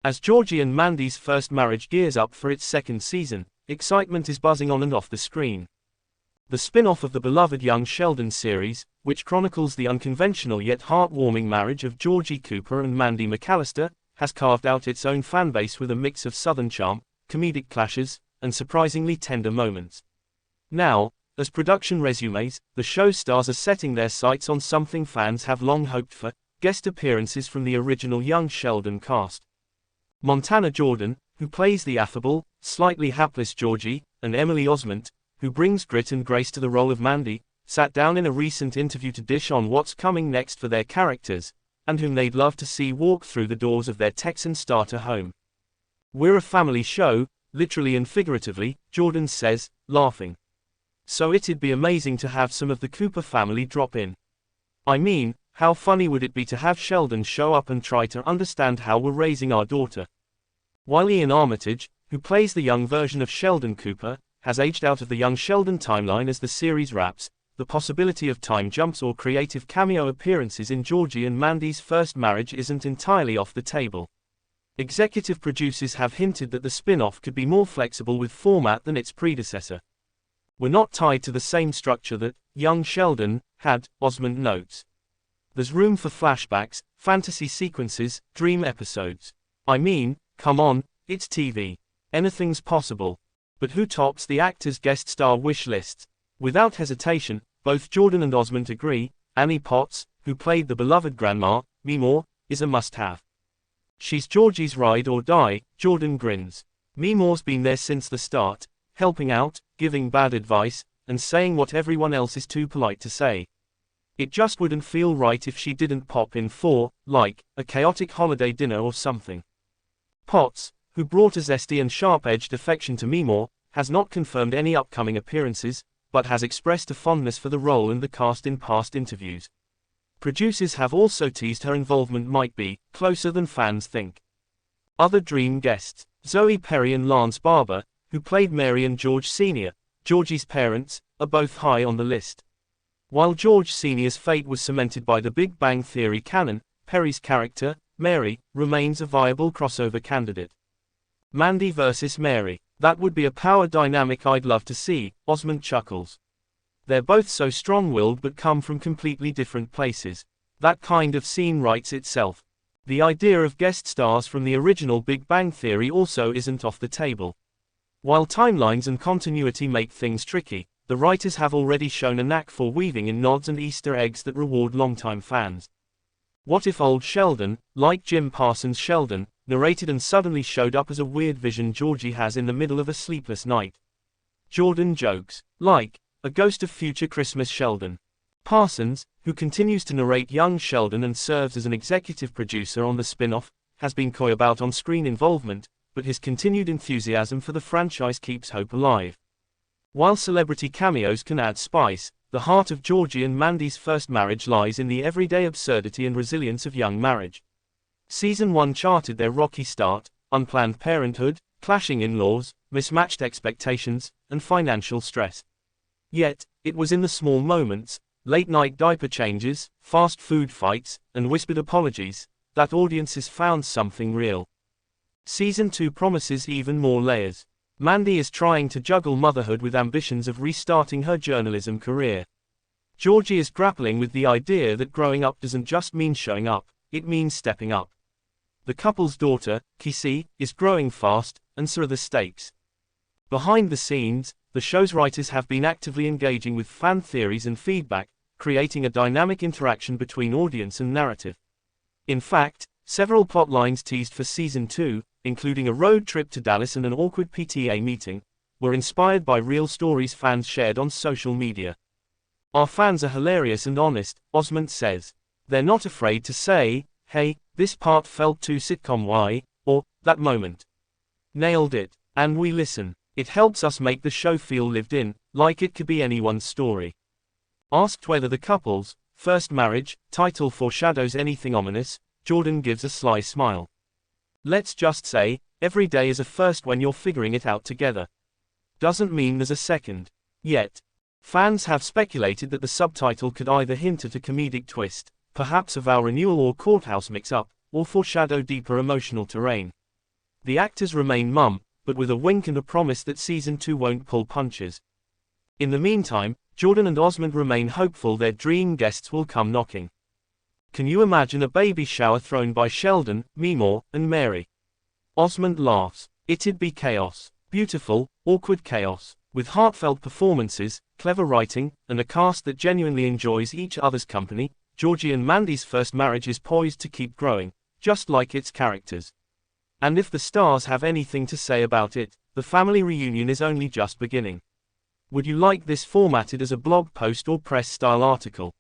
As Georgie and Mandy's first marriage gears up for its second season, excitement is buzzing on and off the screen. The spin-off of the beloved Young Sheldon series, which chronicles the unconventional yet heartwarming marriage of Georgie Cooper and Mandy McAllister, has carved out its own fanbase with a mix of southern charm, comedic clashes, and surprisingly tender moments. Now, as production resumes, the show's stars are setting their sights on something fans have long hoped for: guest appearances from the original Young Sheldon cast. Montana Jordan, who plays the affable, slightly hapless Georgie, and Emily Osment, who brings grit and grace to the role of Mandy, sat down in a recent interview to dish on what's coming next for their characters, and whom they'd love to see walk through the doors of their Texan starter home. "We're a family show, literally and figuratively," Jordan says, laughing. "So it'd be amazing to have some of the Cooper family drop in. I mean, how funny would it be to have Sheldon show up and try to understand how we're raising our daughter?" While Ian Armitage, who plays the young version of Sheldon Cooper, has aged out of the Young Sheldon timeline as the series wraps, the possibility of time jumps or creative cameo appearances in Georgie and Mandy's first marriage isn't entirely off the table. Executive producers have hinted that the spin-off could be more flexible with format than its predecessor. "We're not tied to the same structure that Young Sheldon had," Osment notes. "There's room for flashbacks, fantasy sequences, dream episodes. I mean, come on, it's TV. Anything's possible." But who tops the actors' guest star wish lists? Without hesitation, both Jordan and Osment agree: Annie Potts, who played the beloved grandma, Meemaw, is a must-have. "She's Georgie's ride or die," Jordan grins. "Meemaw's been there since the start, helping out, giving bad advice, and saying what everyone else is too polite to say. It just wouldn't feel right if she didn't pop in for, like, a chaotic holiday dinner or something." Potts, who brought a zesty and sharp-edged affection to Meemaw, has not confirmed any upcoming appearances, but has expressed a fondness for the role and the cast in past interviews. Producers have also teased her involvement might be closer than fans think. Other dream guests: Zoe Perry and Lance Barber, who played Mary and George Sr., Georgie's parents, are both high on the list. While George Sr.'s fate was cemented by the Big Bang Theory canon, Perry's character, Mary, remains a viable crossover candidate. "Mandy versus Mary. That would be a power dynamic I'd love to see," Osment chuckles. "They're both so strong-willed but come from completely different places. That kind of scene writes itself." The idea of guest stars from the original Big Bang Theory also isn't off the table. While timelines and continuity make things tricky, the writers have already shown a knack for weaving in nods and Easter eggs that reward longtime fans. What if old Sheldon, like Jim Parsons' Sheldon, narrated and suddenly showed up as a weird vision Georgie has in the middle of a sleepless night? Jordan jokes, like a ghost of future Christmas Sheldon. Parsons, who continues to narrate Young Sheldon and serves as an executive producer on the spin-off, has been coy about on-screen involvement, but his continued enthusiasm for the franchise keeps hope alive. While celebrity cameos can add spice, the heart of Georgie and Mandy's first marriage lies in the everyday absurdity and resilience of young marriage. Season 1 charted their rocky start: unplanned parenthood, clashing in-laws, mismatched expectations, and financial stress. Yet, it was in the small moments, late-night diaper changes, fast food fights, and whispered apologies, that audiences found something real. Season 2 promises even more layers. Mandy is trying to juggle motherhood with ambitions of restarting her journalism career. Georgie is grappling with the idea that growing up doesn't just mean showing up, it means stepping up. The couple's daughter, Kissy, is growing fast, and so are the stakes. Behind the scenes, the show's writers have been actively engaging with fan theories and feedback, creating a dynamic interaction between audience and narrative. In fact, several plotlines teased for Season 2, including a road trip to Dallas and an awkward PTA meeting, were inspired by real stories fans shared on social media. "Our fans are hilarious and honest," Osment says. "They're not afraid to say, 'Hey, this part felt too sitcom-y,' or 'that moment nailed it,' and we listen. It helps us make the show feel lived in, like it could be anyone's story." Asked whether the couple's first marriage title foreshadows anything ominous, Jordan gives a sly smile. "Let's just say, every day is a first when you're figuring it out together. Doesn't mean there's a second. Yet." Fans have speculated that the subtitle could either hint at a comedic twist, perhaps a vow renewal or courthouse mix-up, or foreshadow deeper emotional terrain. The actors remain mum, but with a wink and a promise that season 2 won't pull punches. In the meantime, Jordan and Osmond remain hopeful their dream guests will come knocking. Can you imagine a baby shower thrown by Sheldon, Meemaw, and Mary? Osmond laughs. It'd be chaos. Beautiful, awkward chaos. With heartfelt performances, clever writing, and a cast that genuinely enjoys each other's company, Georgie and Mandy's first marriage is poised to keep growing, just like its characters. And if the stars have anything to say about it, the family reunion is only just beginning. Would you like this formatted as a blog post or press-style article?